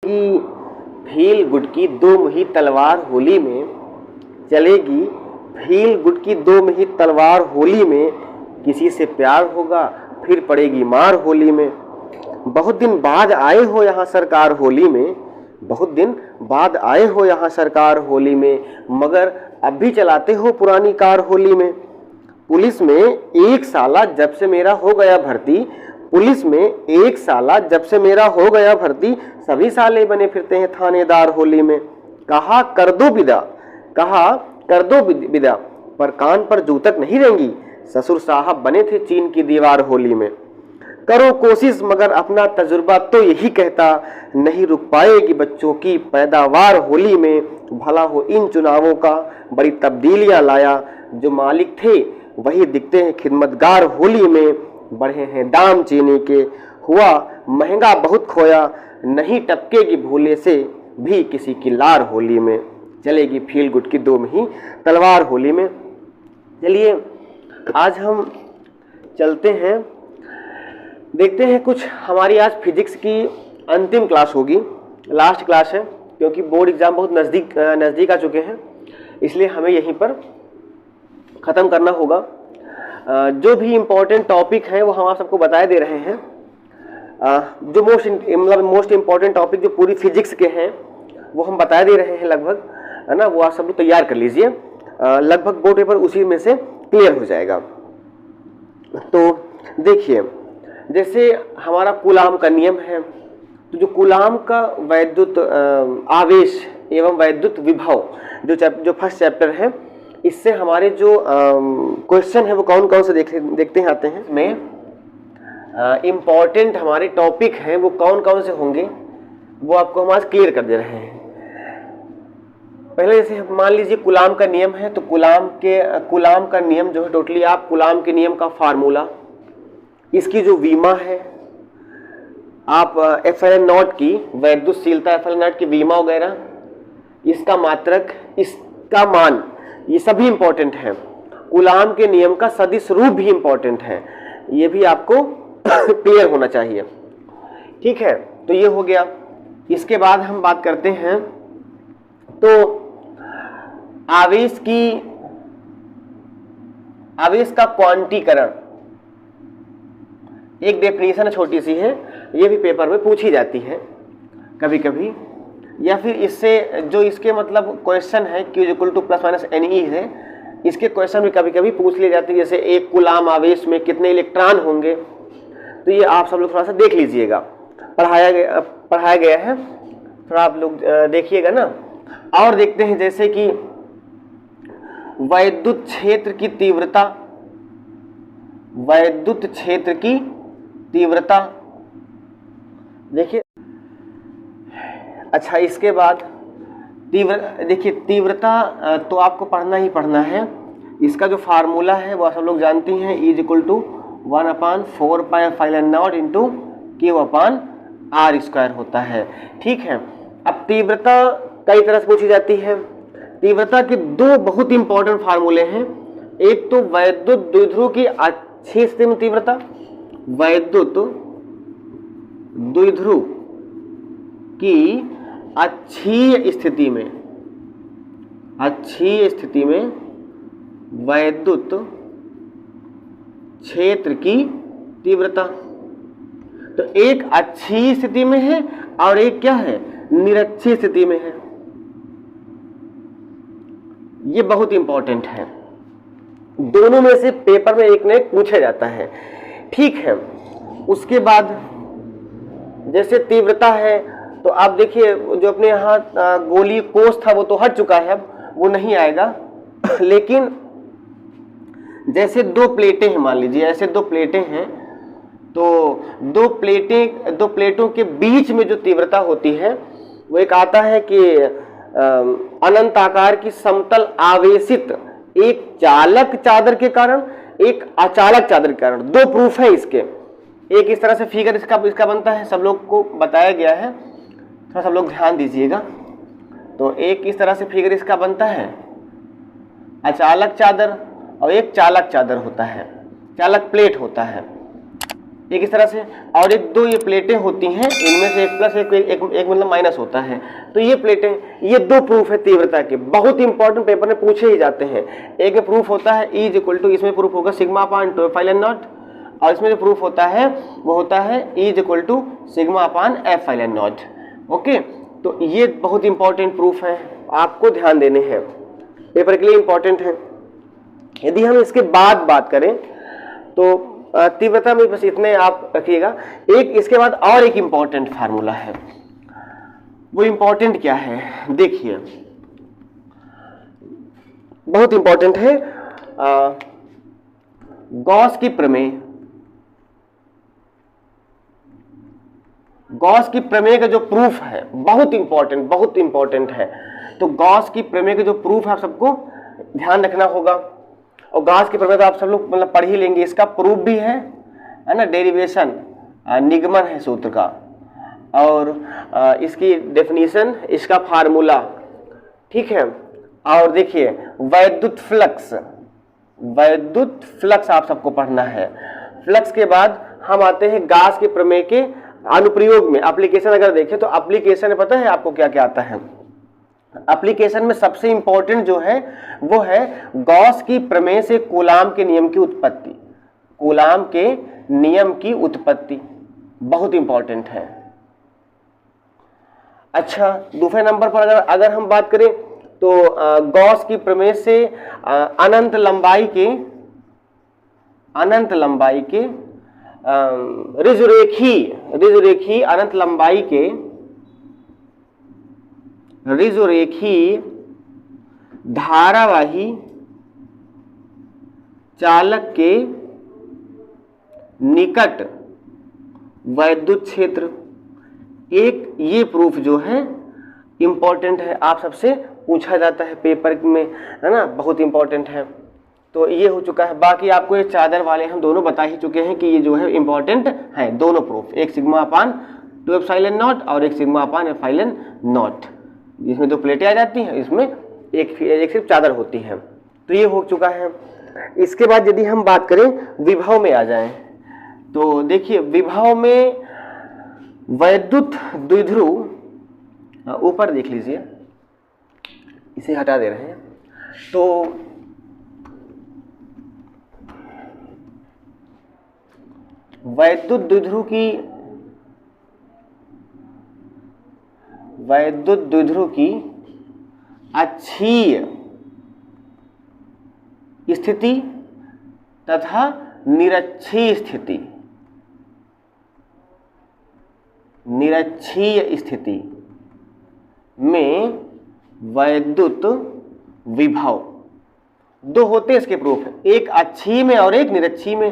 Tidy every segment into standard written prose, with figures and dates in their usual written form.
चलेगी feel good की दो मुही तलवार होली में, चलेगी फील गुड की दो मुही तलवार होली में, किसी से प्यार होगा फिर पड़ेगी मार होली में। बहुत दिन बाद आए हो यहाँ सरकार होली में, बहुत दिन बाद आए हो यहाँ सरकार होली में, मगर अब भी चलाते हो पुरानी कार होली में। पुलिस में एक साला जब से मेरा हो गया भर्ती, पुलिस में एक साला जब से मेरा हो गया भर्ती, सभी साले बने फिरते हैं थानेदार होली में। कहा कर दो विदा, कहा कर दो विदा, पर कान पर जू तक नहीं रहेंगी, ससुर साहब बने थे चीन की दीवार होली में। करो कोशिश मगर अपना तजुर्बा तो यही कहता, नहीं रुक पाएगी बच्चों की पैदावार होली में। भला हो इन चुनावों का बड़ी तब्दीलियां लाया, जो मालिक थे वही दिखते हैं खिदमतगार होली में। बढ़े हैं दाम चीनी के, हुआ महंगा बहुत खोया, नहीं टपकेगी भूले से भी किसी की लार होली में। चलेगी फील गुड की दो मुही तलवार होली में। चलिए आज हम चलते हैं, देखते हैं कुछ। हमारी आज फिजिक्स की अंतिम क्लास होगी, लास्ट क्लास है, क्योंकि बोर्ड एग्जाम बहुत नज़दीक आ चुके हैं, इसलिए हमें यहीं पर ख़त्म करना होगा। जो भी इम्पोर्टेंट टॉपिक हैं वो हम आप सबको बताए दे रहे हैं। जो मोस्ट इम्पॉर्टेंट टॉपिक जो पूरी फिजिक्स के हैं वो हम बता दे रहे हैं लगभग, है ना। वो आप सब लोग तैयार कर लीजिए, लगभग बोर्ड पेपर उसी में से क्लियर हो जाएगा। तो देखिए, जैसे हमारा कूलाम का नियम है, तो जो कूलाम का वैद्युत आवेश एवं वैद्युत विभव जो फर्स्ट चैप्टर है, इससे हमारे जो क्वेश्चन है वो कौन कौन से देखते हैं आते हैं। में इम्पॉर्टेंट हमारे टॉपिक हैं वो कौन कौन से होंगे वो आपको हम आज क्लियर कर दे रहे हैं। पहले जैसे मान लीजिए कूलाम का नियम है, तो कूलाम का नियम जो है, टोटली आप कूलाम के नियम का फार्मूला, इसकी जो वीमा है, आप FLN0 की वैद्युतशीलता, FLN0 की वीमा वगैरह, इसका मात्रक, इसका मान, ये सभी इंपॉर्टेंट हैं। कूलाम के नियम का सदिश रूप भी इंपॉर्टेंट है, ये भी आपको क्लियर होना चाहिए। ठीक है, तो ये हो गया। इसके बाद हम बात करते हैं तो आवेश का क्वांटीकरण, एक डेफिनेशन छोटी सी है, ये भी पेपर में पूछी जाती है कभी कभी, या फिर इससे जो इसके मतलब क्वेश्चन है Q ± NE है, इसके क्वेश्चन भी कभी कभी पूछ लिए जाते हैं। जैसे एक कूलाम आवेश में कितने इलेक्ट्रॉन होंगे, तो ये आप सब लोग थोड़ा सा देख लीजिएगा, पढ़ाया गया है, थोड़ा आप लोग देखिएगा ना। और देखते हैं जैसे कि वैद्युत क्षेत्र की तीव्रता, वैद्युत क्षेत्र की तीव्रता देखिए। अच्छा, इसके बाद देखिए तीव्रता तो आपको पढ़ना ही पढ़ना है। इसका जो फार्मूला है वो आप लोग जानते हैं, E = 1/4πε0 × Q/r² होता है। ठीक है, अब तीव्रता कई तरह से पूछी जाती है। तीव्रता के दो बहुत इंपॉर्टेंट फार्मूले हैं। एक तो वैद्युत द्विध्रुव की अच्छी स्थिति में तीव्रता, वैद्युत द्विध्रुव की अच्छी स्थिति में वैद्युत क्षेत्र की तीव्रता। तो एक अच्छी स्थिति में है और एक क्या है, निरक्षी स्थिति में है। ये बहुत इंपॉर्टेंट है, दोनों में से पेपर में एक न एक पूछा जाता है। ठीक है, उसके बाद जैसे तीव्रता है, तो आप देखिए जो अपने यहाँ गोलीय कोष था वो तो हट चुका है, अब वो नहीं आएगा। लेकिन जैसे दो प्लेटें हैं, मान लीजिए ऐसे दो प्लेटें हैं, तो दो प्लेटों के बीच में जो तीव्रता होती है वो एक आता है कि अनंत आकार की समतल आवेशित एक चालक चादर के कारण, एक अचालक चादर के कारण। दो प्रूफ है इसके। एक इस तरह से फिगर इसका बनता है, सब लोग को बताया गया है, थोड़ा सब लोग ध्यान दीजिएगा। तो एक इस तरह से फिगर इसका बनता है, अचालक चादर, और एक चालक चादर होता है, चालक प्लेट होता है। एक इस तरह से, और एक दो ये प्लेटें होती हैं, इनमें से एक प्लस एक मतलब माइनस होता है। तो ये प्लेटें, ये दो प्रूफ है तीव्रता के, बहुत इंपॉर्टेंट, पेपर में पूछे ही जाते हैं। एक में प्रूफ होता है E इक्वल टू, इसमें प्रूफ होगा sigma upon 2 file an not, और इसमें जो प्रूफ होता है वो होता है E equal to sigma upon epsilon naught. Okay, तो ये बहुत इंपॉर्टेंट प्रूफ है, आपको ध्यान देने हैं, पेपर के लिए इंपॉर्टेंट है। यदि हम इसके बाद बात करें तो तीव्रता में बस इतने आप रखिएगा। एक इसके बाद और एक इंपॉर्टेंट फार्मूला है, वो इंपॉर्टेंट क्या है देखिए, बहुत इंपॉर्टेंट है, गॉस की प्रमेय। गॉस की प्रमेय का जो प्रूफ है बहुत इंपॉर्टेंट है। तो गॉस की प्रमेय का जो प्रूफ है आप सबको ध्यान रखना होगा, और गॉस की प्रमेय तो आप सब लोग मतलब पढ़ ही लेंगे। इसका प्रूफ भी है ना, डेरिवेशन निगमन है सूत्र का, और इसकी डेफिनेशन, इसका फार्मूला, ठीक है। और देखिए वैद्युत फ्लक्स आप सबको पढ़ना है। फ्लक्स के बाद हम आते हैं गॉस के प्रमेय के अनुप्रयोग में। एप्लीकेशन अगर देखें तो एप्लीकेशन में पता है आपको क्या क्या आता है। एप्लीकेशन में सबसे इंपॉर्टेंट जो है वो है गॉस की प्रमेय से कूलाम के नियम की उत्पत्ति। कूलाम के नियम की उत्पत्ति बहुत इंपॉर्टेंट है। अच्छा, दूसरे नंबर पर अगर हम बात करें तो गॉस की प्रमेय से अनंत लंबाई के रिजुरेखी अनंत लंबाई के रिजुरेखी धारावाही चालक के निकट वैद्युत क्षेत्र, एक ये प्रूफ जो है इंपॉर्टेंट है, आप सबसे पूछा जाता है पेपर में, है ना, बहुत इंपॉर्टेंट है। तो ये हो चुका है। बाकी आपको ये चादर वाले हम दोनों बता ही चुके हैं कि ये जो है इंपॉर्टेंट है दोनों प्रूफ, एक सिग्मा अपान 2 एप्सिलॉन नॉट और एक सिग्मा अपान एप्सिलॉन नॉट, जिसमें दो प्लेटें आ जाती हैं, इसमें एक सिर्फ चादर होती है। तो ये हो चुका है। इसके बाद यदि हम बात करें विभव में आ जाएं तो देखिए विभव में वैद्युत द्विध्रुव, ऊपर देख लीजिए, इसे हटा दे रहे हैं। तो वैद्युत द्विध्रुव की अक्षीय स्थिति तथा निरक्षीय स्थिति में वैद्युत विभव दो होते हैं। इसके प्रूफ है, एक अक्षीय में और एक निरक्षीय में।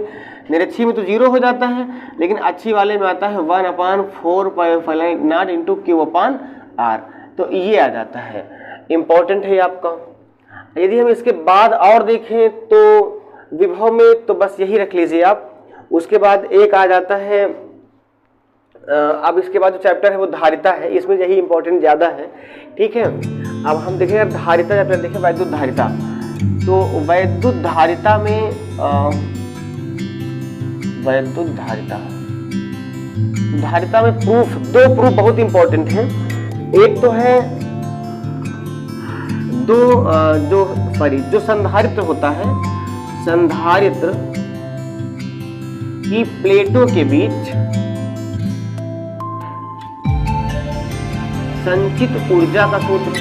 निरक्षीय में तो 0 हो जाता है, लेकिन अक्षीय वाले में आता है 1/4 pi naught into Q upon R. तो ये आ जाता है, इंपॉर्टेंट है आपका। यदि हम इसके बाद और देखें तो विभव में तो बस यही रख लीजिए आप। उसके बाद एक आ जाता है, अब इसके बाद जो चैप्टर है वो धारिता है, इसमें यही इंपॉर्टेंट ज़्यादा है, ठीक है। अब हम देखें धारिता, चैप्टर देखें वैद्युत धारिता। तो वैद्युत धारिता में धारिता में प्रूफ, दो प्रूफ बहुत इंपॉर्टेंट हैं। एक तो है जो संधारित्र होता है, संधारित्र की प्लेटों के बीच संचित ऊर्जा का सूत्र,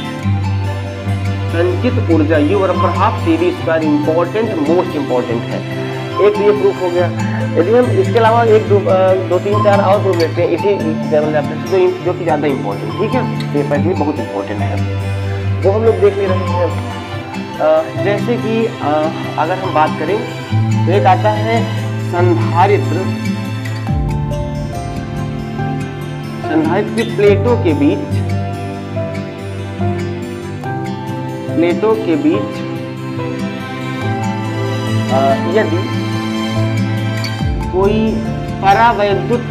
संचित ऊर्जा U बराबर half CV², important, most important है। एक ये प्रूफ हो गया। यदि हम इसके अलावा एक दो तीन चार और प्रूफ देखते हैं इसी जनरल चैप्टर से जो कि ज़्यादा इंपॉर्टेंट, ठीक है, पेपर के लिए बहुत इंपॉर्टेंट है, वो हम लोग देख ले रहे हैं। जैसे कि अगर हम बात करें तो एक आता है संधारित्र की प्लेटों के बीच यदि कोई परावैद्युत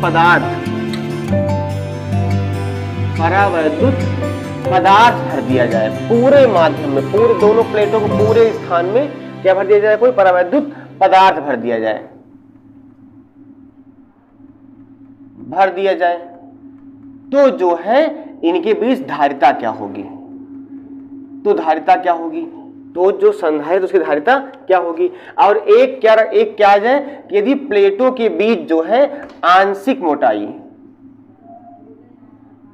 पदार्थ भर दिया जाए पूरे माध्यम में, पूरे दोनों प्लेटों को पूरे स्थान में क्या भर दिया जाए, कोई परावैद्युत पदार्थ भर दिया जाए, भर दिया जाए तो जो है इनके बीच धारिता क्या होगी, तो धारिता क्या होगी, तो जो संधारित्र उसकी धारिता क्या होगी। और एक क्या आ जाए कि यदि प्लेटों के बीच जो है आंशिक मोटाई,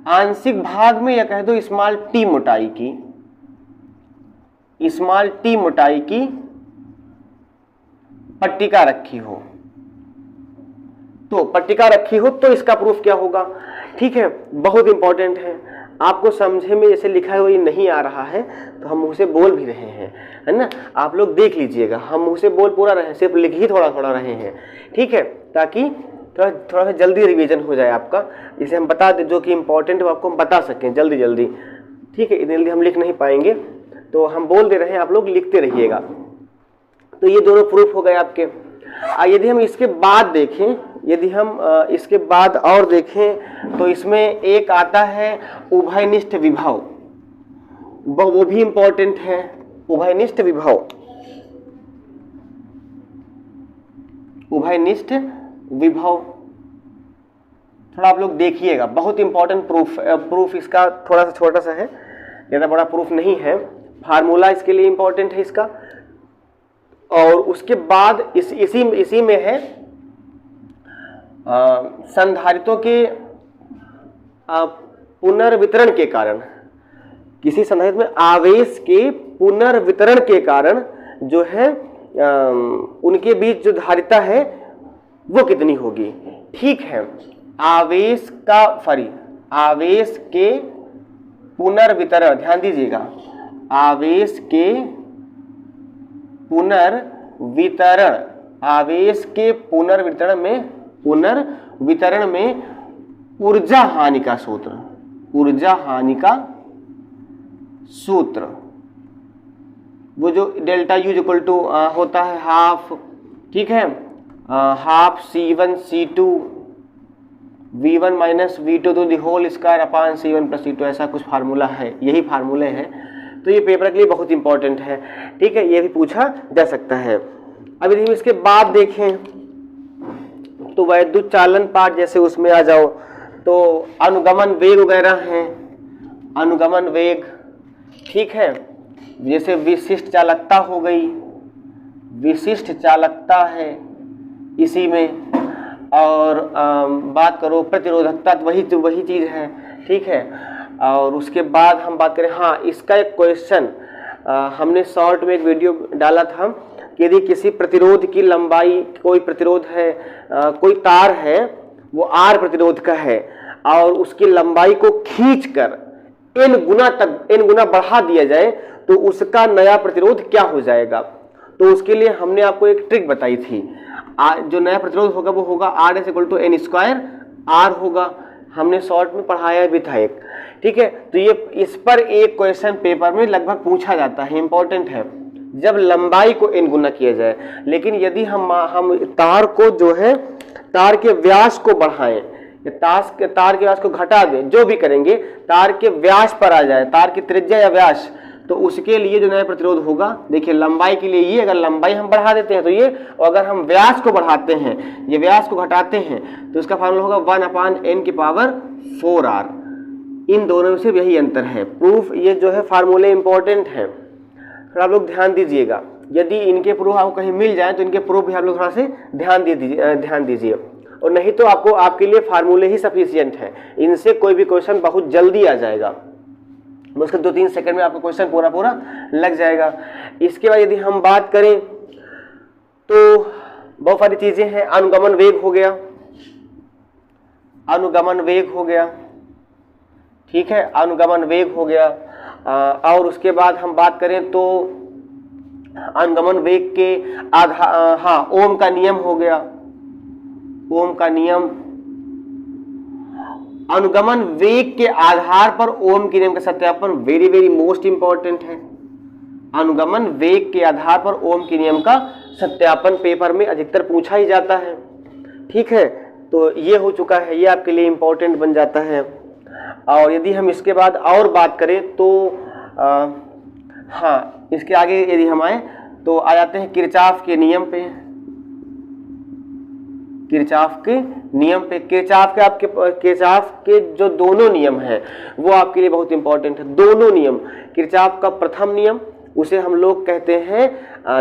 आंशिक भाग में या कह दो स्मॉल टी मोटाई की, स्मॉल टी मोटाई की पट्टिका रखी हो, तो पट्टिका रखी हो तो इसका प्रूफ क्या होगा। ठीक है, बहुत इंपॉर्टेंट है, आपको समझे में जैसे लिखा है वही नहीं आ रहा है तो हम मुंह से बोल भी रहे हैं, है ना, आप लोग देख लीजिएगा, हम मुंह से बोल पूरा रहे, सिर्फ लिख ही थोड़ा थोड़ा रहे हैं। ठीक है, ताकि थोड़ा सा जल्दी रिवीजन हो जाए आपका, इसे हम बता दें जो कि इंपॉर्टेंट है आपको हम बता सकें जल्दी जल्दी। ठीक है, इतनी जल्दी हम लिख नहीं पाएंगे तो हम बोल दे रहे हैं, आप लोग लिखते रहिएगा। तो ये दोनों प्रूफ हो गए आपके। यदि हम इसके बाद देखें, यदि हम इसके बाद और देखें तो इसमें एक आता है उभयनिष्ठ विभव, वो भी इंपॉर्टेंट है। उभयनिष्ठ विभव, उभयनिष्ठ विभव थोड़ा आप लोग देखिएगा, बहुत इंपॉर्टेंट प्रूफ इसका थोड़ा सा छोटा सा है, ज़्यादा बड़ा प्रूफ नहीं है, फार्मूला इसके लिए इंपॉर्टेंट है इसका। और उसके बाद इसी में है संधारितों के पुनर्वितरण के कारण, किसी संधारित्र में आवेश के पुनर्वितरण के कारण जो है उनके बीच जो धारिता है वो कितनी होगी। ठीक है, आवेश के पुनर्वितरण, ध्यान दीजिएगा, आवेश के पुनर्वितरण में ऊर्जा हानि का सूत्र, वो जो डेल्टा U इक्वल टू होता है हाफ, ठीक है, half C1 C2 V1 minus V2 to the whole square upon C1 plus C2, ऐसा कुछ फार्मूला है, यही फार्मूले हैं। तो ये पेपर के लिए बहुत इंपॉर्टेंट है। ठीक है, ये भी पूछा जा सकता है। अब यदि इसके बाद देखें तो वैद्युत चालन पाठ, जैसे उसमें आ जाओ तो अनुगमन वेग वगैरह हैं, अनुगमन वेग, ठीक है, जैसे विशिष्ट चालकता हो गई, विशिष्ट चालकता है इसी में, और बात करो प्रतिरोधकता तो वही चीज़ है। ठीक है, और उसके बाद हम बात करें, हाँ, इसका एक क्वेश्चन हमने शॉर्ट में एक वीडियो डाला था कि यदि किसी प्रतिरोध की लंबाई, कोई प्रतिरोध है, कोई तार है वो R प्रतिरोध का है और उसकी लंबाई को खींचकर n गुना बढ़ा दिया जाए तो उसका नया प्रतिरोध क्या हो जाएगा। तो उसके लिए हमने आपको एक ट्रिक बताई थी, जो नया प्रतिरोध होगा वो होगा R equal to n square R होगा, हमने शॉर्ट में पढ़ाया भी था एक। ठीक है, तो ये इस पर एक क्वेश्चन पेपर में लगभग पूछा जाता है, इंपॉर्टेंट है, जब लंबाई को n गुना किया जाए। लेकिन यदि हम तार को जो है, तार के व्यास को बढ़ाएं, तार के व्यास को घटा दें, जो भी करेंगे तार के व्यास पर आ जाए, तार की त्रिज्या या व्यास, तो उसके लिए जो नया प्रतिरोध होगा, देखिए लंबाई के लिए ये, अगर लंबाई हम बढ़ा देते हैं तो ये, और अगर हम व्यास को बढ़ाते हैं, ये व्यास को घटाते हैं, तो इसका फार्मूला होगा 1/n⁴R। इन दोनों में सिर्फ यही अंतर है। प्रूफ ये जो है फार्मूले इंपॉर्टेंट है, थोड़ा आप लोग ध्यान दीजिएगा। यदि इनके प्रूफ आपको कहीं मिल जाए तो इनके प्रूफ भी आप लोग थोड़ा से ध्यान दीजिए, और नहीं तो आपको, आपके लिए फार्मूले ही सफिशियंट है, इनसे कोई भी क्वेश्चन बहुत जल्दी आ जाएगा, उसके 2-3 सेकंड में आपका क्वेश्चन पूरा लग जाएगा। इसके बाद यदि हम बात करें तो बहुत सारी चीजें हैं, अनुगमन वेग हो गया, अनुगमन वेग हो गया, ठीक है, अनुगमन वेग हो गया। और उसके बाद हम बात करें तो अनुगमन वेग के आधार, हाँ, ओम का नियम हो गया, ओम का नियम, अनुगमन वेग के आधार पर ओम के नियम का सत्यापन वेरी मोस्ट इंपॉर्टेंट है। अनुगमन वेग के आधार पर ओम के नियम का सत्यापन पेपर में अधिकतर पूछा ही जाता है। ठीक है, तो ये हो चुका है, ये आपके लिए इंपॉर्टेंट बन जाता है। और यदि हम इसके बाद और बात करें तो हाँ, इसके आगे यदि हम आए तो आ जाते हैं किरचॉफ के नियम पे। किरचॉफ के नियम पे। किरचॉफ के जो दोनों नियम हैं वो आपके लिए बहुत इंपॉर्टेंट है। दोनों नियम, किरचॉफ का प्रथम नियम उसे हम लोग कहते हैं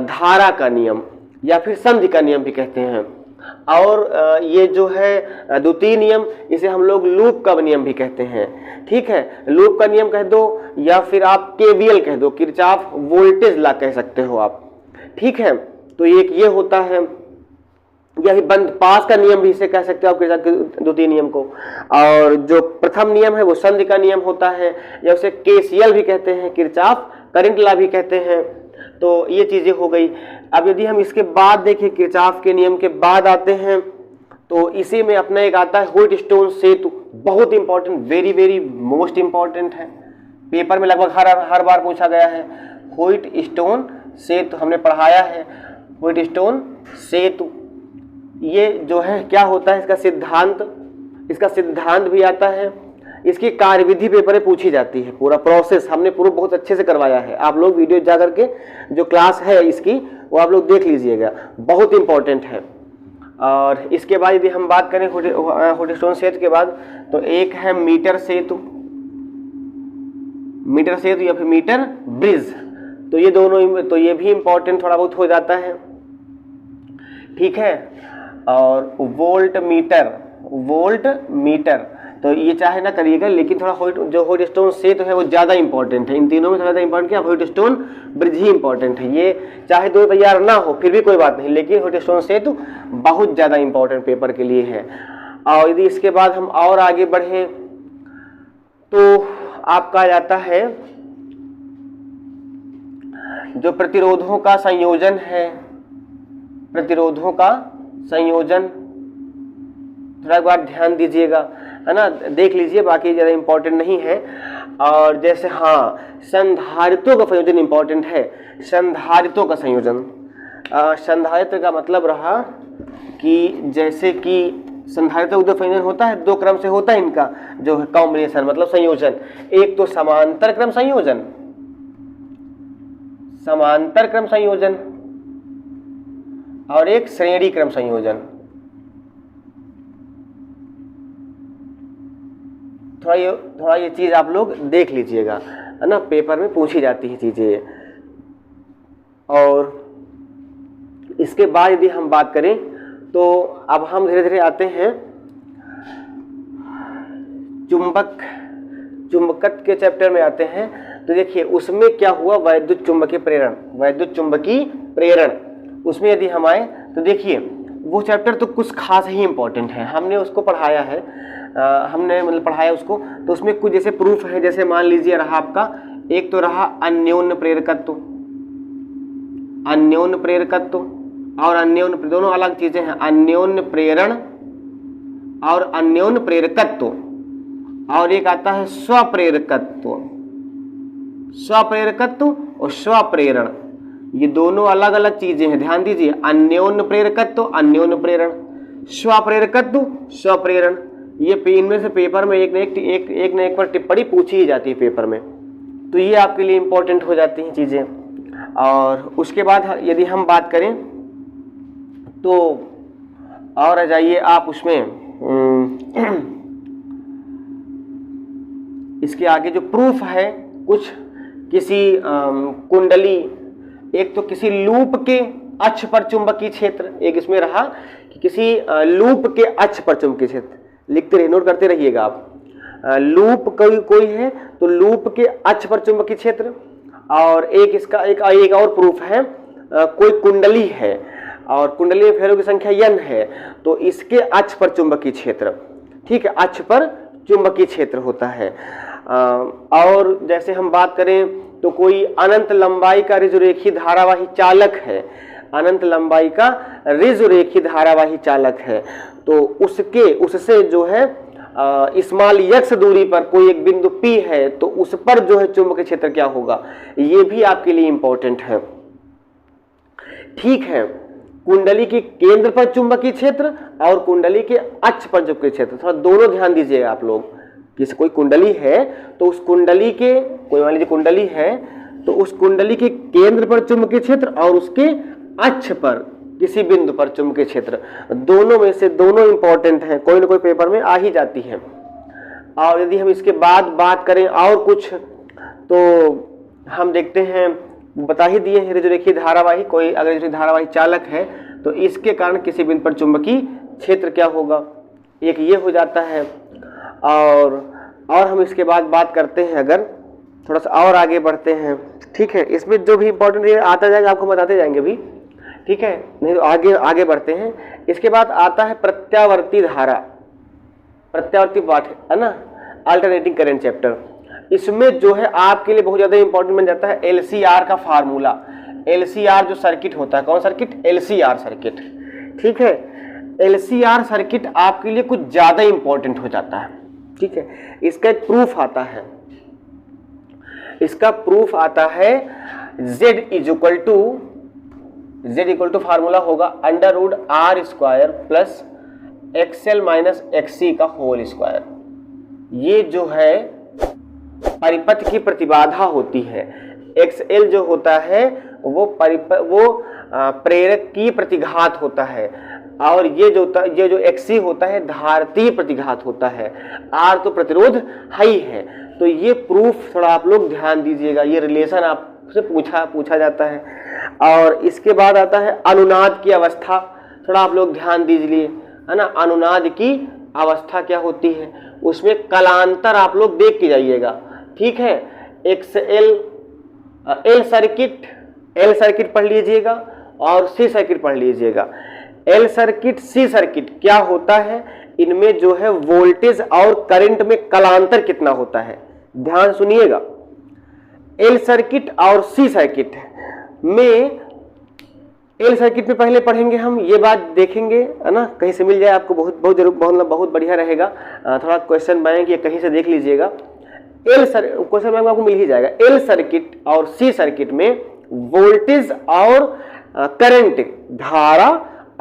धारा का नियम या फिर संधि का नियम भी कहते हैं, और ये जो है द्वितीय नियम इसे हम लोग लूप का नियम भी कहते हैं। ठीक है, लूप का नियम कह दो या फिर आप केवीएल कह दो, किरचॉफ वोल्टेज लॉ कह सकते हो आप। ठीक है, तो एक ये होता है, या फिर बंद पास का नियम भी इसे कह सकते हो आप किरचॉफ के द्वितीय नियम को। और जो प्रथम नियम है वो संधि का नियम होता है, या उसे केसीएल भी कहते हैं, किरचॉफ करंट लॉ भी कहते हैं। तो ये चीजें हो गई। अब यदि हम इसके बाद देखें, किरचॉफ के नियम के बाद आते हैं तो इसी में अपना एक आता है व्हाइटस्टोन सेतु। बहुत important, very very most important है, पेपर में लगभग हर बार पूछा गया है। व्हाइटस्टोन सेतु हमने पढ़ाया है। व्हाइटस्टोन सेतु ये जो है क्या होता है, इसका सिद्धांत भी आता है। इसकी कार्यविधि पेपर में पूछी जाती है, पूरा प्रोसेस हमने पूरा बहुत अच्छे से करवाया है। आप लोग वीडियो जा करके जो क्लास है इसकी वो आप लोग देख लीजिएगा, बहुत इंपॉर्टेंट है। और इसके बाद यदि हम बात करें व्हाइटस्टोन सेतु के बाद, तो एक है मीटर सेतु या फिर मीटर ब्रिज। तो ये दोनों, तो ये भी इंपॉर्टेंट थोड़ा बहुत हो जाता है। ठीक है, और वोल्ट मीटर तो ये चाहे ना करिएगा, लेकिन थोड़ा जो व्हाइटस्टोन सेतु है वो ज्यादा इंपॉर्टेंट है। इन तीनों में ज्यादा इंपॉर्टेंट क्या, व्हाइटस्टोन ब्रिज ही इंपॉर्टेंट है। ये चाहे दो तैयार ना हो फिर भी कोई बात नहीं, लेकिन व्हाइटस्टोन सेतु बहुत ज्यादा इंपॉर्टेंट पेपर के लिए है। और यदि इसके बाद हम और आगे बढ़े तो आपका जाता है जो प्रतिरोधों का संयोजन है, प्रतिरोधों का संयोजन थोड़ा एक बार ध्यान दीजिएगा, है ना, देख लीजिए, बाकी ज़्यादा इंपॉर्टेंट नहीं है। और जैसे हाँ, संधारित्रों का संयोजन इंपॉर्टेंट है। संधारित्रों का संयोजन, संधारित्र का मतलब रहा कि जैसे कि संधारित्रों का संयोजन होता है, दो क्रम से होता है इनका जो है कॉम्बिनेशन, मतलब संयोजन। एक तो समांतर क्रम संयोजन, और एक श्रेणी क्रम संयोजन। थोड़ा ये चीज आप लोग देख लीजिएगा, है ना, पेपर में पूछी जाती है चीजें। और इसके बाद यदि हम बात करें तो अब हम धीरे धीरे आते हैं चुंबकत्व के चैप्टर में आते हैं। तो देखिए उसमें क्या हुआ, वैद्युत चुंबकीय प्रेरण। उसमें यदि हम आए तो देखिए वो चैप्टर तो कुछ खास ही इंपॉर्टेंट है, हमने उसको पढ़ाया है, हमने मतलब पढ़ाया उसको। तो उसमें कुछ जैसे प्रूफ है, जैसे मान लीजिए रहा आपका, एक तो रहा अन्योन्य प्रेरकत्व और अन्योन्य, दोनों अलग चीजें हैं, अन्योन्य प्रेरण और अन्योन्य प्रेरकत्व। और एक आता है स्वप्रेरकत्व और स्वप्रेरण, ये दोनों अलग अलग चीजें हैं, ध्यान दीजिए। अन्योन्य प्रेरकत्व, अन्योन्य प्रेरण, स्वप्रेरकत्व, स्वप्रेरण। ये इनमें से पेपर में एक न एक पर टिप्पणी पूछी ही जाती है पेपर में, तो ये आपके लिए इंपॉर्टेंट हो जाती हैं चीजें। और उसके बाद यदि हम बात करें तो और आ जाइए आप उसमें इसके आगे जो प्रूफ है कुछ, किसी कुंडली, एक तो किसी लूप के अक्ष पर चुंबकीय क्षेत्र, एक इसमें रहा कि किसी लूप के अक्ष पर चुंबकीय क्षेत्र, लिखते रहिए, नोट करते रहिएगा आप। लूप कोई है तो लूप के अक्ष पर चुंबकीय क्षेत्र। और एक इसका एक और प्रूफ है, कोई कुंडली है और कुंडली में फेरों की संख्या n है, तो इसके अक्ष पर चुंबकीय क्षेत्र, ठीक है, अक्ष पर चुंबकीय क्षेत्र होता है। और जैसे हम बात करें तो कोई अनंत लंबाई का ऋजुरेखी धारावाही चालक है, अनंत लंबाई का ऋजुरेखी धारावाही चालक है, तो उससे जो है स्मॉल x दूरी पर कोई एक बिंदु P है, तो उस पर जो है चुंबकीय क्षेत्र क्या होगा, ये भी आपके लिए इंपॉर्टेंट है। ठीक है, कुंडली के केंद्र पर चुंबकीय क्षेत्र और कुंडली के अक्ष पर चुंबकीय क्षेत्र, थोड़ा दोनों ध्यान दीजिएगा आप लोग। जैसे कोई कुंडली है तो उस कुंडली के, कोई मान लीजिए कुंडली है तो उस कुंडली के केंद्र पर चुंबकीय क्षेत्र और उसके अक्ष पर किसी बिंदु पर चुंबकीय क्षेत्र, दोनों में से दोनों इंपॉर्टेंट हैं, कोई ना कोई पेपर में आ ही जाती है। और यदि हम इसके बाद बात करें और कुछ, तो हम देखते हैं, बता ही दिए हैं, जो देखिए धारावाही, कोई अगर धारावाही चालक है तो इसके कारण किसी बिंदु पर चुंबकीय क्षेत्र क्या होगा, एक ये हो जाता है। और हम इसके बाद बात करते हैं, अगर थोड़ा सा और आगे बढ़ते हैं, ठीक है, इसमें जो भी इंपॉर्टेंट आता जाएगा आपको बताते जाएंगे भी, ठीक है, नहीं तो आगे बढ़ते हैं। इसके बाद आता है प्रत्यावर्ती धारा, प्रत्यावर्ती पाठ है ना, अल्टरनेटिंग करंट चैप्टर। इसमें जो है आपके लिए बहुत ज्यादा इंपॉर्टेंट बन जाता है LCR का फार्मूला। LCR जो सर्किट होता है, कौन सर्किट, LCR सर्किट, ठीक है, LCR सर्किट आपके लिए कुछ ज्यादा इंपॉर्टेंट हो जाता है, ठीक है। इसका एक प्रूफ आता है, इसका प्रूफ आता है Z इक्वल टू फार्मूला होगा √R² plus XL minus XC का होल स्क्वायर। ये जो है परिपथ की प्रतिबाधा होती है, XL जो होता है वो प्रेरक की प्रतिघात होता है, और ये जो XC होता है धारतीय प्रतिघात होता है, R तो प्रतिरोध है ही है। तो ये प्रूफ थोड़ा आप लोग ध्यान दीजिएगा, ये रिलेशन आपसे पूछा जाता है। और इसके बाद आता है अनुनाद की अवस्था, थोड़ा आप लोग ध्यान दीजिए, है ना, अनुनाद की अवस्था क्या होती है, उसमें कलांतर आप लोग देख के जाइएगा, ठीक है। एल सर्किट पढ़ लीजिएगा और सी सर्किट पढ़ लीजिएगा। एल सर्किट, सी सर्किट क्या होता है, इनमें जो है वोल्टेज और करंट में कलांतर कितना होता है, ध्यान सुनिएगा। एल सर्किट और सी सर्किट में, एल सर्किट में पहले पढ़ेंगे हम, ये बात देखेंगे, है ना, कहीं से मिल जाए आपको, बहुत बढ़िया रहेगा। थोड़ा क्वेश्चन बैंक या कहीं से देख लीजिएगा, क्वेश्चन बैंक आपको मिल ही जाएगा। एल सर्किट और सी सर्किट में वोल्टेज और करंट, धारा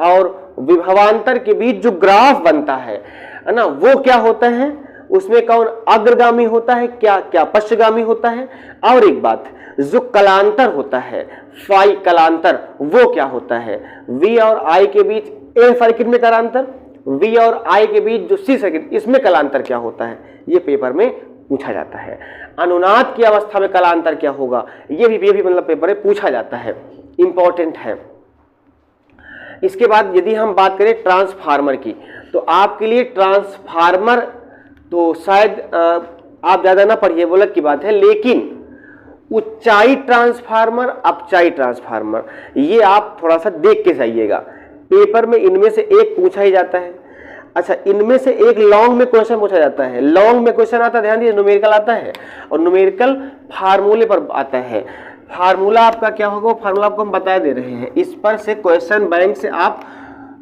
और विभवांतर के बीच जो ग्राफ बनता है ना, वो क्या होता है, उसमें कौन अग्रगामी होता है, क्या पश्चगामी होता है। और एक बात, जो कलांतर होता है, फाई कलांतर, वो क्या होता है, V और I के बीच एल सर्किट में कलांतर, V और I के बीच जो सी सर्किट, इसमें कलांतर क्या होता है, ये पेपर में पूछा जाता है। अनुनाद की अवस्था में कलांतर क्या होगा, ये भी मतलब पेपर में पूछा जाता है, इंपॉर्टेंट है। इसके बाद यदि हम बात करें ट्रांसफार्मर की, तो आपके लिए ट्रांसफार्मर तो शायद आप ज्यादा ना पढ़िए, वो अलग की बात है, लेकिन ऊंचाई ट्रांसफार्मर, अपचाई ट्रांसफार्मर, ये आप थोड़ा सा देख के जाइएगा, पेपर में इनमें से एक पूछा ही जाता है। अच्छा, इनमें से एक लॉन्ग में क्वेश्चन पूछा जाता है, लॉन्ग में क्वेश्चन आता है, ध्यान दीजिए, न्यूमेरिकल आता है, और न्यूमेरिकल फार्मूले पर आता है। फार्मूला आपका क्या होगा, वो फार्मूला आपको हम बता दे रहे हैं, इस पर से क्वेश्चन बैंक से आप,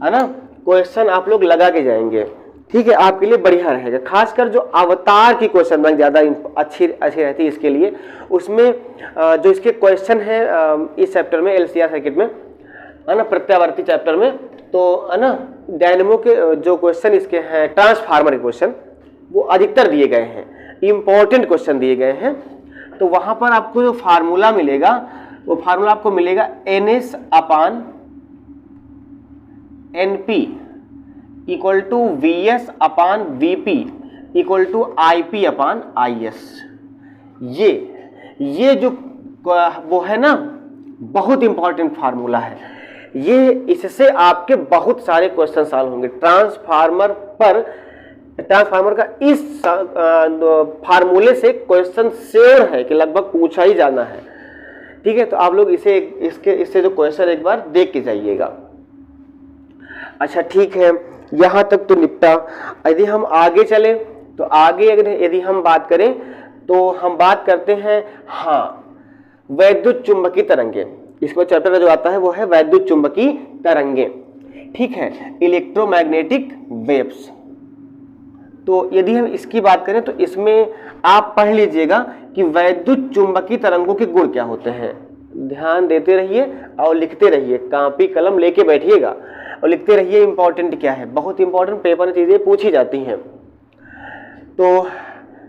है ना, क्वेश्चन आप लोग लगा के जाएंगे, ठीक है, आपके लिए बढ़िया रहेगा। खासकर जो अवतार की क्वेश्चन बैंक ज्यादा अच्छी रहती है इसके लिए, उसमें जो इसके क्वेश्चन है इस चैप्टर में, LCR सर्किट में, है ना, प्रत्यावर्ती चैप्टर में, तो है ना, डायनेमो के जो क्वेश्चन इसके हैं, ट्रांसफार्मर के क्वेश्चन, वो अधिकतर दिए गए हैं, इंपॉर्टेंट क्वेश्चन दिए गए हैं। तो वहां पर आपको जो फार्मूला मिलेगा, वो फार्मूला आपको मिलेगा NS/NP equal to VS/VP equal to IP/IS। ये जो वो है ना, बहुत इंपॉर्टेंट फार्मूला है, ये इससे आपके बहुत सारे क्वेश्चन सॉल्व होंगे। ट्रांसफार्मर का इस फार्मूले से क्वेश्चन श्योर है कि लगभग पूछा ही जाना है, ठीक है। तो आप लोग इससे जो क्वेश्चन एक बार देख के जाइएगा। अच्छा, ठीक है, यहां तक तो निपटा। यदि हम आगे चले तो आगे यदि हम बात करें तो हम बात करते हैं, हाँ, वैद्युत चुंबकीय तरंगे। इसमें चैप्टर का जो आता है वो है वैद्युत चुंबकीय तरंगे, ठीक है, इलेक्ट्रोमैग्नेटिक वेव्स। तो यदि हम इसकी बात करें तो इसमें आप पढ़ लीजिएगा कि वैद्युत चुंबकीय तरंगों के गुण क्या होते हैं। ध्यान देते रहिए और लिखते रहिए, कॉपी कलम लेके बैठिएगा और लिखते रहिए, इंपॉर्टेंट क्या है, बहुत इंपॉर्टेंट पेपर में चीजें पूछी जाती हैं। तो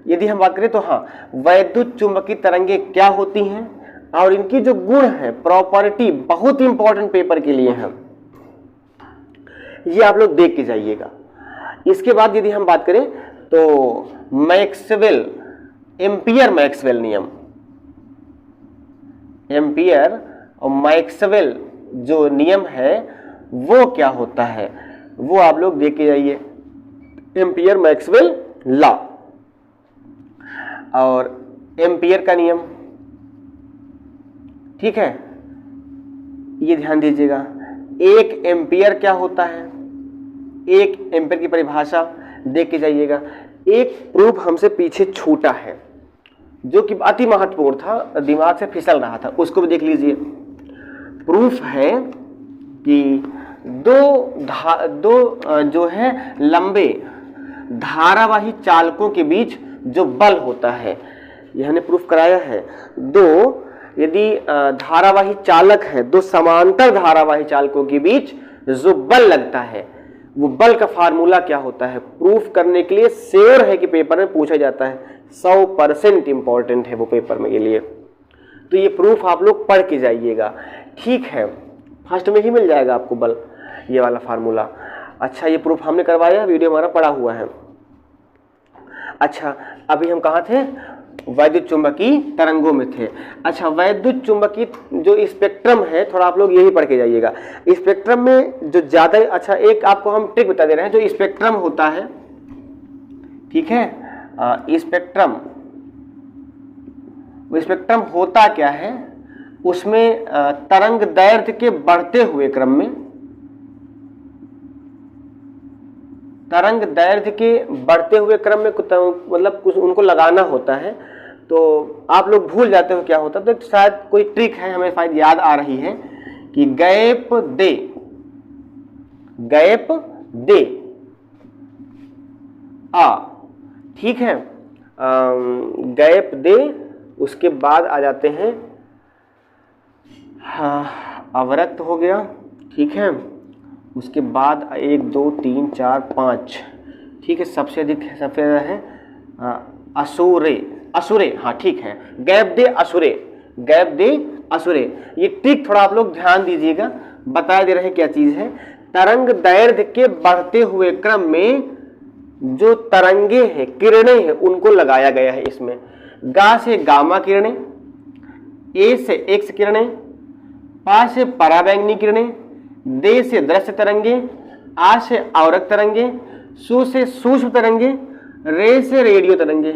यदि हम बात करें तो हाँ, वैद्युत चुंबकीय तरंगे क्या होती हैं और इनकी जो गुण है, प्रॉपर्टी, बहुत इंपॉर्टेंट पेपर के लिए है, ये आप लोग देख के जाइएगा। इसके बाद यदि हम बात करें तो मैक्सवेल, एम्पियर मैक्सवेल नियम, एम्पियर और मैक्सवेल जो नियम है वो क्या होता है वो आप लोग देख के जाइए। एम्पियर मैक्सवेल लॉ और एम्पियर का नियम, ठीक है, ये ध्यान दीजिएगा। एक एम्पियर क्या होता है, एक एम्पियर की परिभाषा देख के जाइएगा। एक प्रूफ हमसे पीछे छूटा है जो कि अति महत्वपूर्ण था, दिमाग से फिसल रहा था, उसको भी देख लीजिए। प्रूफ है कि दो जो है लंबे धारावाही चालकों के बीच जो बल होता है, यह हमने प्रूफ कराया है। यदि धारावाही चालक है, दो समांतर धारावाही चालकों के बीच जो बल लगता है, वो बल का फार्मूला क्या होता है, प्रूफ करने के लिए श्योर है कि पेपर में पूछा जाता है, 100% इंपॉर्टेंट है वो पेपर में के लिए। तो ये प्रूफ आप लोग पढ़ के जाइएगा, ठीक है, फर्स्ट में ही मिल जाएगा आपको बल, ये वाला फार्मूला। अच्छा, ये प्रूफ हमने करवाया, वीडियो हमारा पड़ा हुआ है। अच्छा, अभी हम कहाँ थे, वैद्युत चुंबकीय तरंगों में थे। अच्छा, वैद्युत चुंबकीय जो स्पेक्ट्रम है, थोड़ा आप लोग यही पढ़ के जाइएगा। स्पेक्ट्रम में जो ज्यादा, अच्छा एक आपको हम ट्रिक बता दे रहे हैं, जो स्पेक्ट्रम होता है, ठीक है, स्पेक्ट्रम होता क्या है, उसमें तरंग दैर्ध्य के बढ़ते हुए क्रम में, तरंग दैर्ध्य के बढ़ते हुए क्रम में मतलब कुछ उनको लगाना होता है। तो आप लोग भूल जाते हो क्या होता है, तो शायद कोई ट्रिक है, हमें शायद याद आ रही है कि गैप दे ठीक है, गैप दे, उसके बाद आ जाते हैं अवरक्त हो गया, ठीक है, उसके बाद 1 2 3 4 5, ठीक है, सबसे अधिक सबसे ज्यादा है असुरे, हाँ ठीक है, गैप दे असुरे। ये ट्रिक थोड़ा आप लोग ध्यान दीजिएगा, बता दे रहे हैं क्या चीज है। तरंग दैर्ध्य के बढ़ते हुए क्रम में जो तरंगे हैं, किरणें हैं, उनको लगाया गया है इसमें। गा से गामा किरणें, ए से एक्स किरणें, पा से पराबैंगनी किरणें, दे से दृश्य तरंगे, आ से आवरक तरंगे, सु से सूक्ष्म तरंगे, रे से रेडियो तरंगे,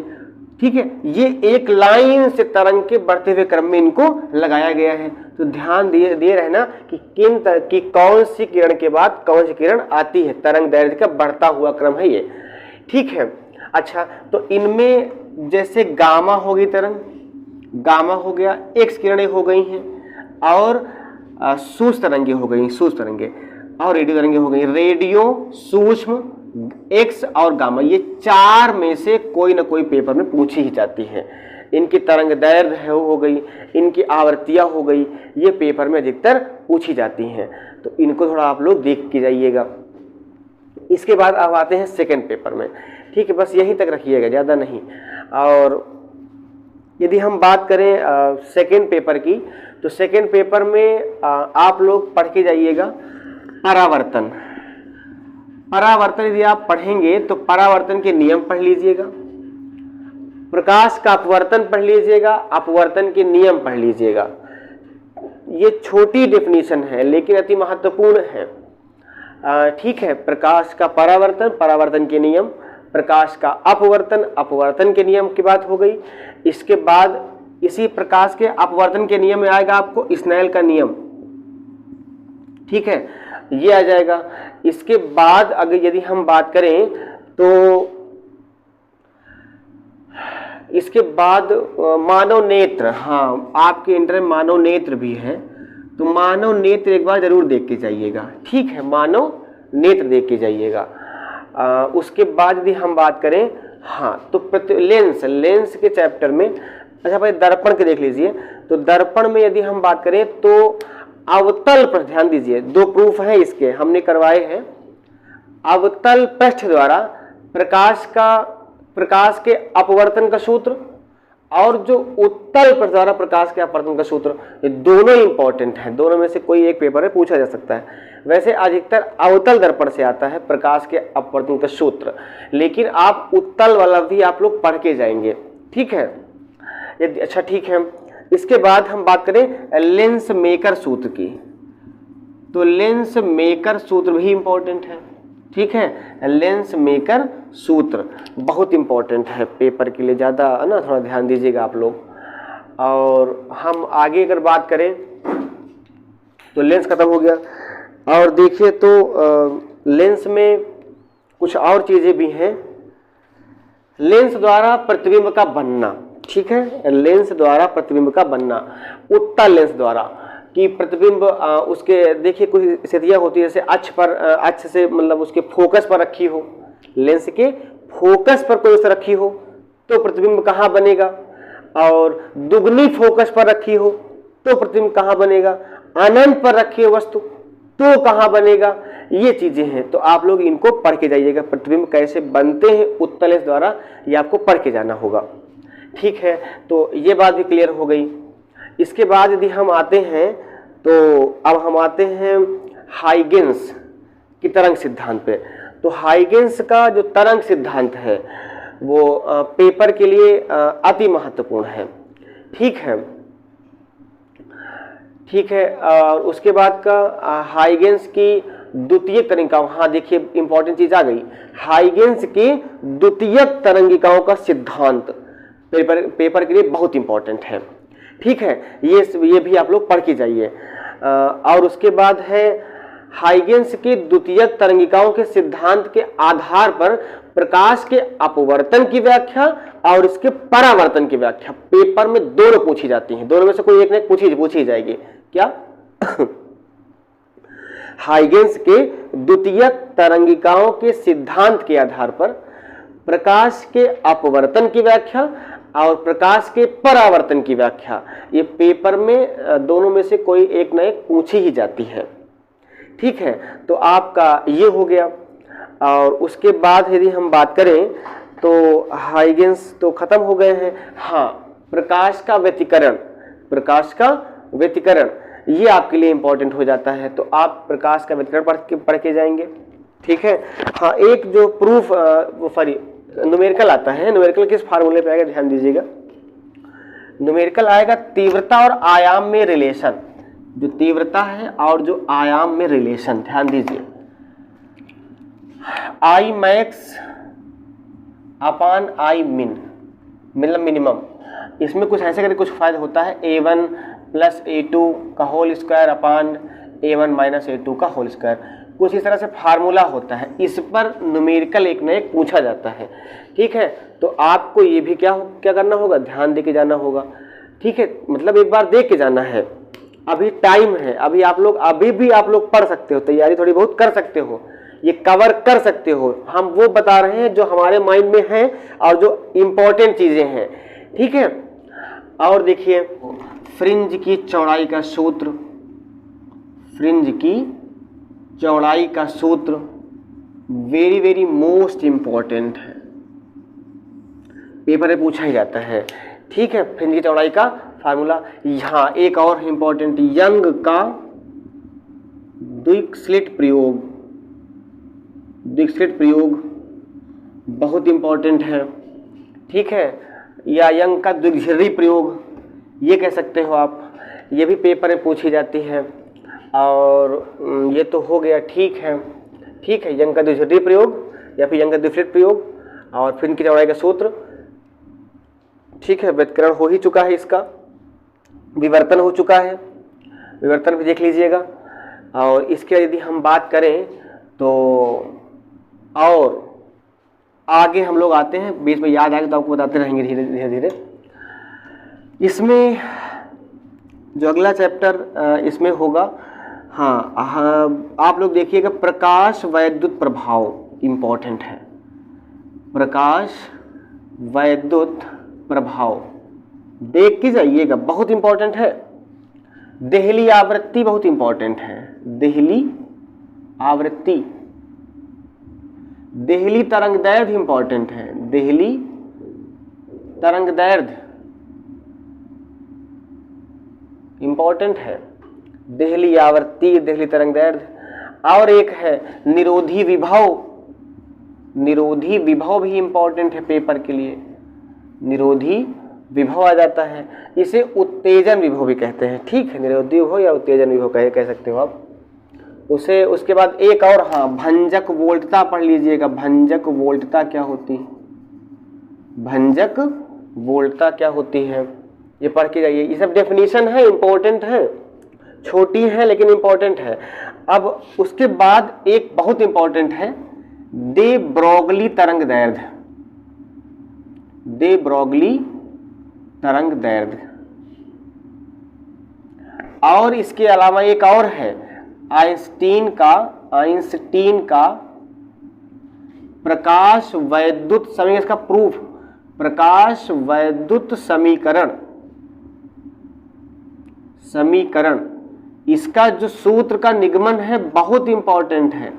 ठीक है। ये एक लाइन से तरंग के बढ़ते हुए क्रम में इनको लगाया गया है। तो ध्यान दिए रहना कि कौन सी किरण के बाद कौन सी किरण आती है, तरंग दैर्ध्य का बढ़ता हुआ क्रम है ये, ठीक है। अच्छा, तो इनमें जैसे गामा होगी तरंग, गामा हो गया, एक्स किरणें हो गई हैं, और सूक्ष्म तरंगे हो गई, सूक्ष्म तरंगे, और रेडियो तरंगे हो गई। रेडियो, सूक्ष्म, एक्स और गामा, ये चार में से कोई ना कोई पेपर में पूछी ही जाती है। इनकी तरंग दैर्ध्य हो गई, इनकी आवृत्तियां हो गई, ये पेपर में अधिकतर पूछी जाती हैं। तो इनको थोड़ा आप लोग देख के जाइएगा। इसके बाद अब आते हैं सेकंड पेपर में, ठीक है, बस यहीं तक रखिएगा, ज़्यादा नहीं। और यदि हम बात करें सेकंड पेपर की, तो सेकंड पेपर में आप लोग पढ़ के जाइएगा परावर्तन। परावर्तन यदि आप पढ़ेंगे तो परावर्तन के नियम पढ़ लीजिएगा, प्रकाश का अपवर्तन पढ़ लीजिएगा, अपवर्तन के नियम पढ़ लीजिएगा। ये छोटी डेफिनेशन है लेकिन अति महत्वपूर्ण है, ठीक है। प्रकाश का परावर्तन, परावर्तन के नियम, प्रकाश का अपवर्तन, अपवर्तन के नियम की बात हो गई। इसके बाद इसी प्रकाश के अपवर्तन के नियम में आएगा आपको स्नेल का नियम, ठीक है, ये आ जाएगा। इसके बाद अगर यदि हम बात करें तो इसके बाद मानव नेत्र, हाँ आपके इंटर में मानव नेत्र भी है, तो मानव नेत्र एक बार जरूर देख के जाइएगा, ठीक है, मानव नेत्र देख के जाइएगा। उसके बाद यदि हम बात करें, हाँ तो लेंस के चैप्टर में, अच्छा भाई दर्पण के देख लीजिए। तो दर्पण में यदि हम बात करें तो अवतल पर ध्यान दीजिए, दो प्रूफ है इसके हमने करवाए हैं। अवतल पृष्ठ द्वारा प्रकाश के अपवर्तन का सूत्र और जो उत्तल द्वारा प्रकाश के अपवर्तन का सूत्र, ये दोनों इंपॉर्टेंट हैं। दोनों में से कोई एक पेपर में पूछा जा सकता है। वैसे अधिकतर अवतल दर्पण से आता है प्रकाश के अपवर्तन का सूत्र, लेकिन आप उत्तल वाला भी आप लोग पढ़ के जाएंगे, ठीक है। अच्छा ठीक है, इसके बाद हम बात करें लेंस मेकर सूत्र की। तो लेंस मेकर सूत्र भी इंपॉर्टेंट है, ठीक है। लेंस मेकर सूत्र बहुत इंपॉर्टेंट है पेपर के लिए, ज़्यादा है ना, थोड़ा ध्यान दीजिएगा आप लोग। और हम आगे अगर बात करें तो लेंस खत्म हो गया। और देखिए तो लेंस में कुछ और चीज़ें भी हैं। लेंस द्वारा प्रतिबिंब का बनना, ठीक है। लेंस द्वारा प्रतिबिंब का बनना, उत्तल लेंस द्वारा कि प्रतिबिंब उसके देखिए कुछ स्थितियाँ होती है, जैसे अक्ष से मतलब उसके फोकस पर रखी हो, लेंस के फोकस पर कोई रखी हो तो प्रतिबिंब कहाँ बनेगा, और दुगनी फोकस पर रखी हो तो प्रतिबिंब कहाँ बनेगा, अनंत पर रखी हो वस्तु तो कहाँ बनेगा। ये चीजें हैं, तो आप लोग इनको पढ़ के जाइएगा। प्रतिबिंब कैसे बनते हैं उत्तल लेंस द्वारा, ये आपको पढ़ के जाना होगा, ठीक है। तो ये बात भी क्लियर हो गई। इसके बाद यदि हम आते हैं तो अब हम आते हैं हाइगेंस की तरंग सिद्धांत पे। तो हाइगेंस का जो तरंग सिद्धांत है वो पेपर के लिए अति महत्वपूर्ण है, ठीक है, ठीक है। और उसके बाद का हाइगेंस की द्वितीयक तरंगिकाओं, हाँ देखिए इंपॉर्टेंट चीज आ गई, हाइगेंस की द्वितीयक तरंगिकाओं का सिद्धांत पेपर के लिए बहुत इंपॉर्टेंट है, ठीक है। ये भी आप लोग पढ़ के जाइए। और उसके बाद है हाइगेंस की द्वितीयक तरंगिकाओं के सिद्धांत के आधार पर प्रकाश के अपवर्तन की व्याख्या और इसके परावर्तन की व्याख्या पेपर में दोनों पूछी जाती हैं। दोनों में से कोई एक न पूछी जाएगी। क्या हाइगेंस के द्वितीयक तरंगिकाओं के सिद्धांत के आधार पर प्रकाश के अपवर्तन की व्याख्या और प्रकाश के परावर्तन की व्याख्या, ये पेपर में दोनों में से कोई एक न एक पूछी ही जाती है, ठीक है। तो आपका ये हो गया। और उसके बाद यदि हम बात करें तो हाइगेंस तो खत्म हो गए हैं। हाँ, प्रकाश का व्यतिकरण ये आपके लिए इंपॉर्टेंट हो जाता है, तो आप प्रकाश का व्यतिकरण पढ़ के जाएंगे, ठीक है। हाँ, एक जो प्रूफ न्यूमेरिकल आता है, न्यूमेरिकल किस फार्मूले पे आएगा ध्यान दीजिएगा। न्यूमेरिकल आएगा तीव्रता और आयाम में रिलेशन, जो तीव्रता है और जो आयाम में रिलेशन, ध्यान दीजिए। आई मैक्स अपान आई मिन मतलब मिनिमम, इसमें कुछ ऐसे करके कुछ फायदा होता है, A1 प्लस A2 का whole square upon A1 minus A2 का होल स्क्वायर, कुछ इस तरह से फार्मूला होता है। इस पर न्यूमेरिकल एक न एक पूछा जाता है, ठीक है। तो आपको ये भी क्या करना होगा, ध्यान दे के जाना होगा, ठीक है। मतलब एक बार देख के जाना है, अभी टाइम है, अभी भी आप लोग पढ़ सकते हो, तैयारी थोड़ी बहुत कर सकते हो, ये कवर कर सकते हो। हम वो बता रहे हैं जो हमारे माइंड में है और जो इम्पोर्टेंट चीजें हैं, ठीक है। और देखिए फ्रिंज की चौड़ाई का सूत्र, वेरी वेरी मोस्ट इंपॉर्टेंट है, पेपर में पूछा ही जाता है, ठीक है। फ्रिंज की चौड़ाई का फार्मूला। यहाँ एक और इंपॉर्टेंट, यंग का द्विस्लिट प्रयोग बहुत इंपॉर्टेंट है, ठीक है। या यंग का द्विघिर्री प्रयोग ये कह सकते हो आप, ये भी पेपर में पूछी जाती है। और ये तो हो गया, ठीक है, यंग का द्विघिर्री प्रयोग या फिर यंग का द्विस्लिट प्रयोग और फ्रिंज की चौड़ाई का सूत्र, ठीक है। व्यतिकरण हो ही चुका है, इसका विवर्तन हो चुका है, विवर्तन भी देख लीजिएगा। और इसके यदि हम बात करें तो और आगे हम लोग आते हैं, बीच में याद आएगा तो आपको बताते रहेंगे धीरे धीरे। इसमें जो अगला चैप्टर इसमें होगा, हाँ, आप लोग देखिएगा प्रकाश वैद्युत प्रभाव इंपॉर्टेंट है, प्रकाश वैद्युत प्रभाव देख के जाइएगा, बहुत इंपॉर्टेंट है। देहली आवृत्ति बहुत इंपॉर्टेंट है, देहली आवृत्ति, देहली तरंगदैर्घ्य इंपॉर्टेंट है, देहली तरंगदैर्घ्य इंपॉर्टेंट है, देहली आवर्ती, देहली तरंगदैर्ध्य। और एक है निरोधी विभव, निरोधी विभव भी इंपॉर्टेंट है पेपर के लिए, निरोधी विभव आ जाता है, इसे उत्तेजन विभव भी कहते हैं, ठीक है, निरोधी विभव या उत्तेजन विभव कह सकते हो आप उसे। उसके बाद एक और, हाँ, भंजक वोल्टता पढ़ लीजिएगा। भंजक वोल्टता क्या होती है, भंजक वोल्टता क्या होती है, ये पढ़ के जाइए। ये सब डेफिनेशन है, इंपॉर्टेंट है, छोटी है लेकिन इंपॉर्टेंट है। अब उसके बाद एक बहुत इंपॉर्टेंट है, दे ब्रोगली तरंग दैर्ध्य, दे ब्रोगली तरंग दैर्ध्य। और इसके अलावा एक और है, आइंस्टीन का प्रकाश वैद्युत समीकरण, इसका प्रूफ, प्रकाश वैद्युत समीकरण, इसका जो सूत्र का निगमन है बहुत इंपॉर्टेंट है,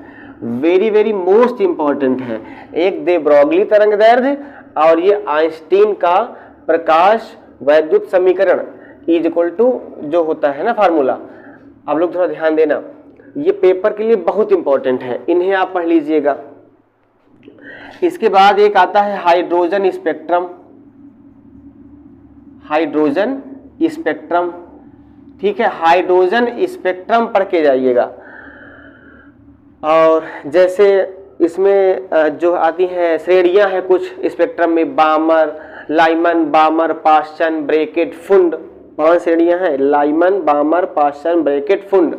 वेरी वेरी मोस्ट इंपॉर्टेंट है। एक दे ब्रोगली तरंग दैर्ध्य और ये आइंस्टीन का प्रकाश वैद्युत समीकरण इज इक्वल टू जो होता है ना फार्मूला, आप लोग थोड़ा ध्यान देना, ये पेपर के लिए बहुत इंपॉर्टेंट है, इन्हें आप पढ़ लीजिएगा। इसके बाद एक आता है हाइड्रोजन स्पेक्ट्रम, हाइड्रोजन स्पेक्ट्रम, ठीक है, हाइड्रोजन स्पेक्ट्रम पढ़ के जाइएगा। और जैसे इसमें जो आती हैं श्रेणियां हैं कुछ स्पेक्ट्रम में, बामर, लाइमन, बामर, पाश्चन, ब्रैकेट, फुंड, 5 श्रेणियां हैं, लाइमन, बामर, पाश्चन, ब्रैकेट, फुंड।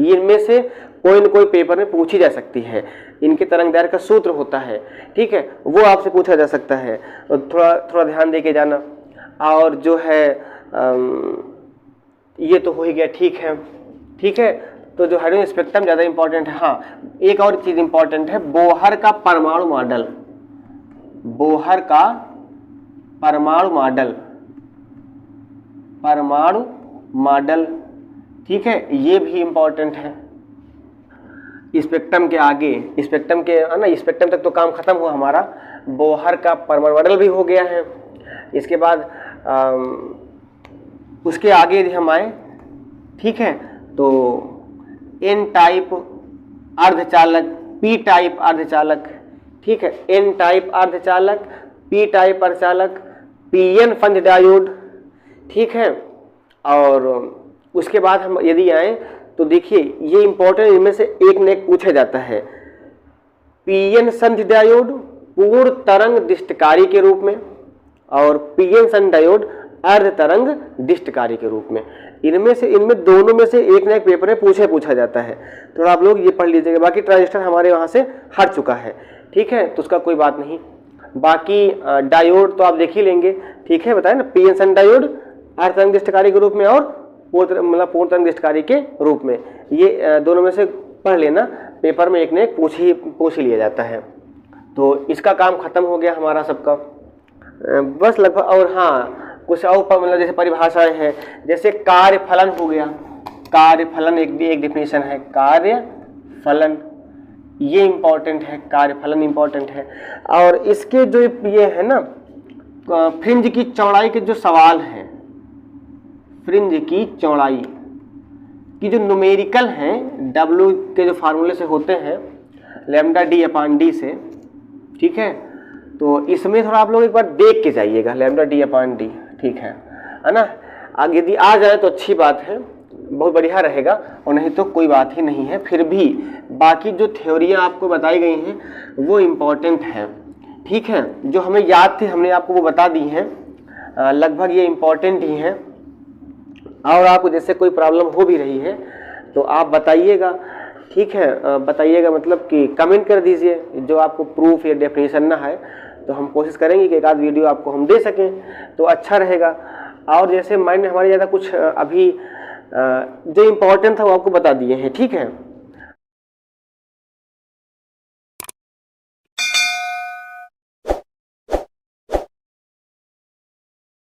इनमें से कोई न कोई पेपर में पूछी जा सकती है, इनके तरंगदैर्ध्य का सूत्र होता है, ठीक है, वो आपसे पूछा जा सकता है, थोड़ा थोड़ा ध्यान दे के जाना। और जो है ये तो हो ही गया, ठीक है, ठीक है। तो जो हाइड्रोजन स्पेक्ट्रम ज़्यादा इंपॉर्टेंट है। हाँ, एक और चीज़ इंपॉर्टेंट है, बोहर का परमाणु मॉडल, बोहर का परमाणु मॉडल, परमाणु मॉडल, ठीक है, ये भी इंपॉर्टेंट है। स्पेक्ट्रम के आगे, स्पेक्ट्रम के ना, स्पेक्ट्रम तक तो काम खत्म हुआ हमारा, बोहर का परमाणु मॉडल भी हो गया है। इसके बाद उसके आगे यदि हम आए, ठीक है, तो एन टाइप अर्धचालक, पी टाइप अर्धचालक, ठीक है, एन टाइप अर्धचालक, पी टाइप अर्धचालक, पीएन फंज डायोड, ठीक है। और उसके बाद हम यदि आए तो देखिए ये इंपॉर्टेंट, इनमें से एक न एक पूछा जाता है, पीएन संध डायोड पूर्ण तरंग दिष्टकारी के रूप में और पीएन संध डायोड अर्ध तरंग दिष्टकारी के रूप में। इनमें दोनों में से एक न एक पेपर में पूछा जाता है, थोड़ा आप लोग ये पढ़ लीजिएगा। बाकी ट्रांजिस्टर हमारे वहाँ से हट चुका है, ठीक है, तो उसका कोई बात नहीं। बाकी डायोड तो आप देख ही लेंगे, ठीक है, बताए ना, पीएन संध डायोड अर्ध तरंग दिष्टकारी के रूप में और पूर्ण तरंग दिष्टकारी के रूप में, ये दोनों में से पढ़ लेना, पेपर में एक न एक पूछ ही लिया जाता है। तो इसका काम खत्म हो गया हमारा सबका, बस लगभग। और हाँ, कुछ और मतलब जैसे परिभाषाएं हैं, जैसे कार्यफलन हो गया, कार्यफलन एक डिफिनेशन है, कार्यफलन ये इंपॉर्टेंट है, कार्यफलन इंपॉर्टेंट है। और इसके जो ये है ना, फ्रिंज की चौड़ाई के जो सवाल हैं, फ्रिंज की चौड़ाई की जो न्यूमेरिकल हैं, डब्ल्यू के जो फार्मूले से होते हैं, लैम्डा डी अपान डी से, ठीक है, तो इसमें थोड़ा आप लोग एक बार देख के जाइएगा, लैम्डा डी अपान डी, ठीक है ना। आगे यदि आ जाए तो अच्छी बात है, बहुत बढ़िया रहेगा, और नहीं तो कोई बात ही नहीं है। फिर भी बाकी जो थ्योरियाँ आपको बताई गई हैं वो इम्पॉर्टेंट है, ठीक है, जो हमें याद थी हमने आपको वो बता दी हैं, लगभग ये इम्पॉर्टेंट ही हैं। और आपको जैसे कोई प्रॉब्लम हो भी रही है तो आप बताइएगा, ठीक है, बताइएगा, मतलब कि कमेंट कर दीजिए, जो आपको प्रूफ या डेफिनेशन ना है तो हम कोशिश करेंगे कि एक आध वीडियो आपको हम दे सकें तो अच्छा रहेगा। और जैसे माइंड में हमारे ज़्यादा कुछ अभी जो इम्पोर्टेंट था वो आपको बता दिए हैं, ठीक है।